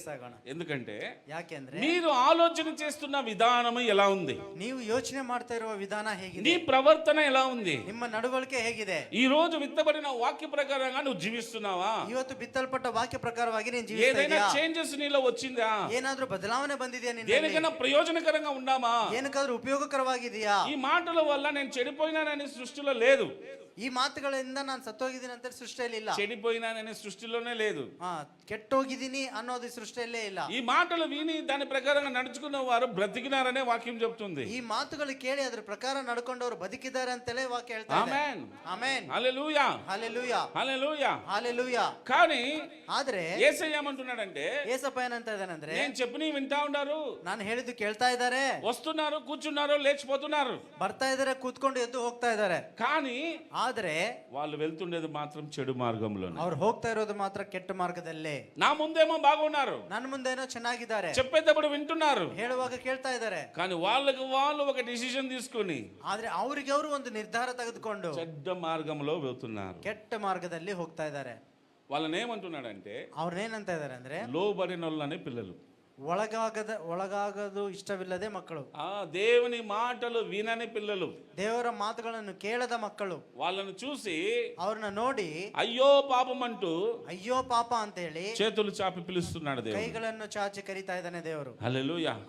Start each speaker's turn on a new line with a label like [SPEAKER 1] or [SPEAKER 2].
[SPEAKER 1] ಸಾಗೋಣ.
[SPEAKER 2] ఎందుకంటే
[SPEAKER 1] ಯಾಕೆಂದ್ರೆ
[SPEAKER 2] మీరు ఆలోచన చేస్తున్న విధానం ఎలా ఉంది,
[SPEAKER 1] ನೀವು ಯೋಚನೆ ಮಾಡ್ತಾ ಇರುವ ವಿಧಾನ
[SPEAKER 2] నీ
[SPEAKER 1] ಹೇಗಿದೆ,
[SPEAKER 2] ప్రవర్తన ఎలా ఉంది,
[SPEAKER 1] ನಿಮ್ಮ ನಡವಳಿಕೆ ಹೇಗಿದೆ,
[SPEAKER 2] ఈ రోజు విత్తబడిన వాక్య ప్రకారంగా నువ్వు జీవిస్తున్నావా,
[SPEAKER 1] ಇವತ್ತು ಬಿತ್ತಲ್ಪಟ್ಟ ವಾಕ್ಯ ಪ್ರಕಾರವಾಗಿ ನೀನು ಜೀವಿಸ್ತಾ
[SPEAKER 2] ఏదైనా
[SPEAKER 1] ಇದೆಯಾ,
[SPEAKER 2] చేంజెస్ నీలో వచ్చిందా,
[SPEAKER 1] ಏನಾದ್ರೂ ಬದಲಾವಣೆ ಬಂದಿದೆಯಾ,
[SPEAKER 2] దేనికైనా ప్రయోజనకరంగా ఉన్నామా.
[SPEAKER 1] ಏನಕ್ಕಾದ್ರೂ ಉಪಯೋಗಕರವಾಗಿದೆಯಾ.
[SPEAKER 2] ఈ మాటల వల్ల నేను చెడిపోయినానని సృష్టిలో లేదు,
[SPEAKER 1] ಈ ಮಾತುಗಳಿಂದ ನಾನು ಸತ್ತೋಗಿದ್ದೀನಿ ಅಂತ ಸೃಷ್ಟಿಯಲ್ಲಿ ಇಲ್ಲ,
[SPEAKER 2] చెడిపోయినానని సృష్టిలోనే లేదు.
[SPEAKER 1] ಕೆಟ್ಟೋಗಿದ್ದೀನಿ ಅನ್ನೋದು ಸೃಷ್ಟಿಯಲ್ಲೇ ಇಲ್ಲ.
[SPEAKER 2] ఈ మాటలు విని దాని ప్రకారంగా నడుచుకున్న వారు బ్రతికినారనే వాక్యం చెప్తుంది.
[SPEAKER 1] ಈ ಮಾತುಗಳು ಕೇಳಿ ಅದ್ರ ಪ್ರಕಾರ ನಡ್ಕೊಂಡವರು ಬದುಕಿದ್ದಾರೆ ಅಂತಲೇ ವಾಕ್ಯ ಹೇಳ್ತಾ ಇದೆ.
[SPEAKER 2] ఆమేన్
[SPEAKER 1] ಆಮೆನ್.
[SPEAKER 2] హల్లెలూయా
[SPEAKER 1] ಹಲ್ಲೆಲೂಯಾ
[SPEAKER 2] హల్లెలూయా.
[SPEAKER 1] ಹಲ್ಲೆಲೂಯಾ.
[SPEAKER 2] కానీ
[SPEAKER 1] ಆದ್ರೆ
[SPEAKER 2] యేసయ్య ఏమంటున్నాడంటే,
[SPEAKER 1] ಏಸಪ್ಪ ಏನಂತ ಇದ್ದಾನಂದ್ರೆ,
[SPEAKER 2] నేను చెప్పినవి వింటా ఉన్నారు,
[SPEAKER 1] ನಾನು ಹೇಳಿದ್ದು ಕೇಳ್ತಾ ಇದ್ದಾರೆ,
[SPEAKER 2] వస్తున్నారు, కూర్చున్నారు, లేచిపోతున్నారు,
[SPEAKER 1] ಬರ್ತಾ ಇದಾರೆ, ಕೂತ್ಕೊಂಡು ಎದ್ದು ಹೋಗ್ತಾ ಇದ್ದಾರೆ.
[SPEAKER 2] కానీ
[SPEAKER 1] ಆದ್ರೆ
[SPEAKER 2] వాళ్ళు వెళ్తుండేది మాత్రం చెడు మార్గంలోనే.
[SPEAKER 1] ಅವ್ರು ಹೋಗ್ತಾ ಇರೋದು ಮಾತ್ರ ಕೆಟ್ಟ ಮಾರ್ಗದಲ್ಲೇ.
[SPEAKER 2] నా ముందేమో బాగున్నారు,
[SPEAKER 1] ನನ್ನ ಮುಂದೇನೋ ಚೆನ್ನಾಗಿದ್ದಾರೆ,
[SPEAKER 2] చెప్పేటప్పుడు వింటున్నారు,
[SPEAKER 1] ಹೇಳುವಾಗ ಕೇಳ್ತಾ ಇದ್ದಾರೆ,
[SPEAKER 2] కానీ వాళ్ళకి వాళ్ళు ఒక డిసిషన్ తీసుకొని
[SPEAKER 1] ಆದ್ರೆ ಅವ್ರಿಗೆ ಅವರು ಒಂದು ನಿರ್ಧಾರ ತೆಗೆದುಕೊಂಡು
[SPEAKER 2] చెడ్డ మార్గంలో వెళ్తున్నారు.
[SPEAKER 1] ಕೆಟ್ಟ ಮಾರ್ಗದಲ್ಲಿ ಹೋಗ್ತಾ ಇದ್ದಾರೆ.
[SPEAKER 2] వాళ్ళని ఏమంటున్నాడంటే,
[SPEAKER 1] ಅವ್ರನ್ನೇನಂತ ಇದ್ದಾರೆ ಅಂದ್ರೆ,
[SPEAKER 2] లోబడినోళ్ళని పిల్లలు,
[SPEAKER 1] ಒಳಗಾಗದು ಇಷ್ಟವಿಲ್ಲದೆ ಮಕ್ಕಳು,
[SPEAKER 2] ఆ దేవుని మాటలు వినని పిల్లలు,
[SPEAKER 1] ದೇವರ ಮಾತುಗಳನ್ನು ಕೇಳದ ಮಕ್ಕಳು.
[SPEAKER 2] వాళ్ళను చూసి
[SPEAKER 1] ಅವ್ರನ್ನ ನೋಡಿ
[SPEAKER 2] అయ్యో పాపం అంటూ
[SPEAKER 1] ಅಯ್ಯೋ ಪಾಪ ಅಂತ ಹೇಳಿ
[SPEAKER 2] చేతులు చాపి పిలుస్తున్నాడు దేవుడు.
[SPEAKER 1] ಕೈಗಳನ್ನು ಚಾಚಿ ಕರೀತಾ ಇದ್ದಾನೆ ದೇವರು.
[SPEAKER 2] హల్లెలూయా.